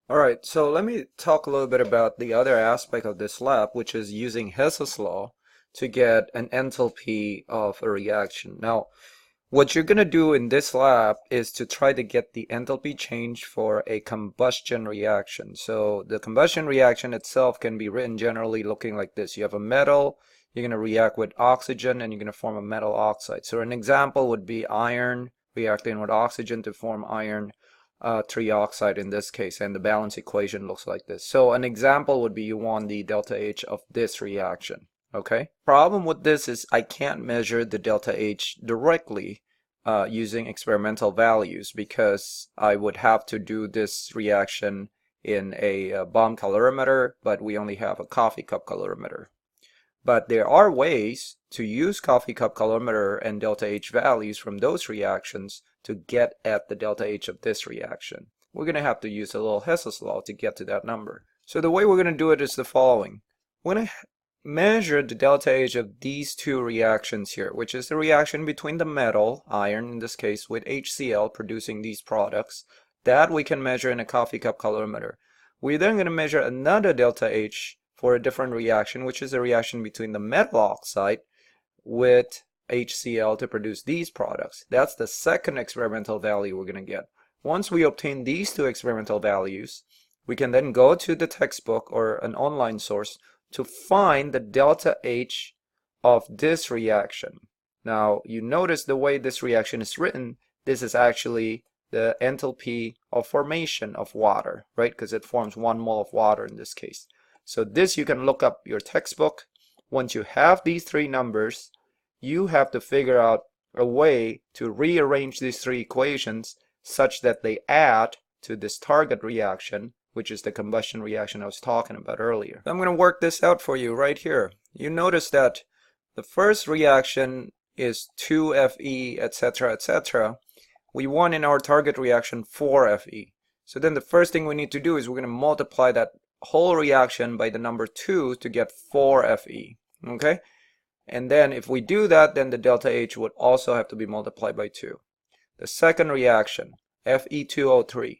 Alright, so let me talk a little bit about the other aspect of this lab, which is using Hess's law to get an enthalpy of a reaction. Now, what you're going to do in this lab is to try to get the enthalpy change for a combustion reaction. So the combustion reaction itself can be written generally looking like this. You have a metal, you're going to react with oxygen, and you're going to form a metal oxide. So an example would be iron reacting with oxygen to form iron trioxide in this case, and the balance equation looks like this. So an example would be you want the delta H of this reaction. Okay. Problem with this is I can't measure the delta H directly using experimental values because I would have to do this reaction in a bomb calorimeter, but we only have a coffee cup calorimeter. But there are ways to use coffee cup calorimeter and delta H values from those reactions to get at the delta H of this reaction. We're going to have to use a little Hess's law to get to that number. So the way we're going to do it is the following. We're going to measure the delta H of these two reactions here, which is the reaction between the metal, iron in this case, with HCl producing these products. That we can measure in a coffee cup calorimeter. We're then going to measure another delta H for a different reaction, which is a reaction between the metal oxide with HCl to produce these products. That's the second experimental value we're going to get. Once we obtain these two experimental values, we can then go to the textbook or an online source to find the delta H of this reaction. Now, you notice the way this reaction is written, this is actually the enthalpy of formation of water, right? Because it forms 1 mole of water in this case. So this you can look up your textbook. Once you have these three numbers, you have to figure out a way to rearrange these three equations such that they add to this target reaction, which is the combustion reaction I was talking about earlier. I'm going to work this out for you right here. You notice that the first reaction is 2Fe, etc., etc. We want in our target reaction 4Fe. So then the first thing we need to do is we're going to multiply that whole reaction by the number 2 to get 4Fe. Okay? And then if we do that, then the delta H would also have to be multiplied by 2. The second reaction, Fe2O3.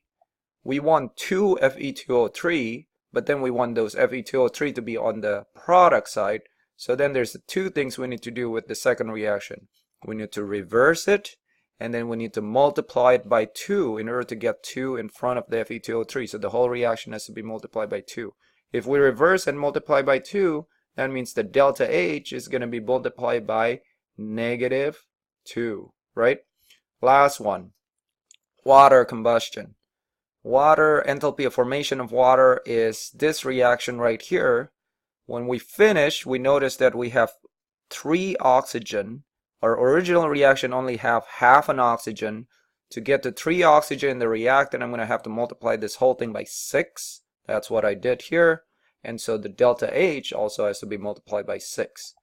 We want 2 Fe2O3, but then we want those Fe2O3 to be on the product side. So then there's two things we need to do with the second reaction. We need to reverse it, and then we need to multiply it by 2 in order to get 2 in front of the Fe2O3. So the whole reaction has to be multiplied by 2. If we reverse and multiply by 2, that means the delta H is going to be multiplied by -2, right? Last one, water combustion. Water, enthalpy of formation of water is this reaction right here. When we finish, we notice that we have 3 oxygen. Our original reaction only have half an oxygen. To get to 3 oxygen in the reactant, I'm going to have to multiply this whole thing by 6. That's what I did here. And so the delta H also has to be multiplied by 6.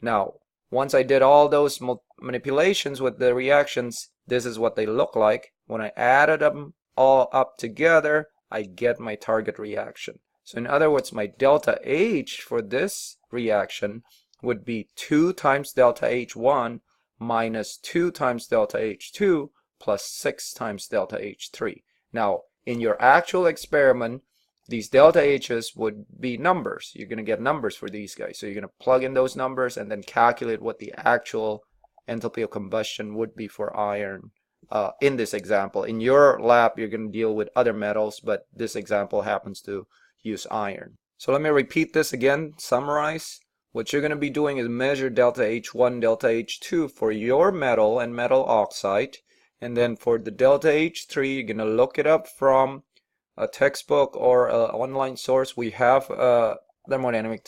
Now, once I did all those manipulations with the reactions, this is what they look like. When I added them all up together, I get my target reaction. So in other words, my delta H for this reaction would be 2 times delta H1 minus 2 times delta H2 plus 6 times delta H3. Now, in your actual experiment, these delta H's would be numbers. You're going to get numbers for these guys. So you're going to plug in those numbers and then calculate what the actual enthalpy of combustion would be for iron in this example. In your lab, you're going to deal with other metals, but this example happens to use iron. So let me repeat this again, summarize. What you're going to be doing is measure delta H1, delta H2 for your metal and metal oxide. And then for the delta H3, you're going to look it up from a textbook or an online source. We have a thermodynamic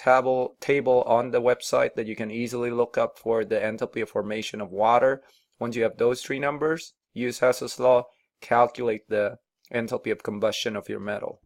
table on the website that you can easily look up for the enthalpy of formation of water. Once you have those 3 numbers, use Hess's law, calculate the enthalpy of combustion of your metal.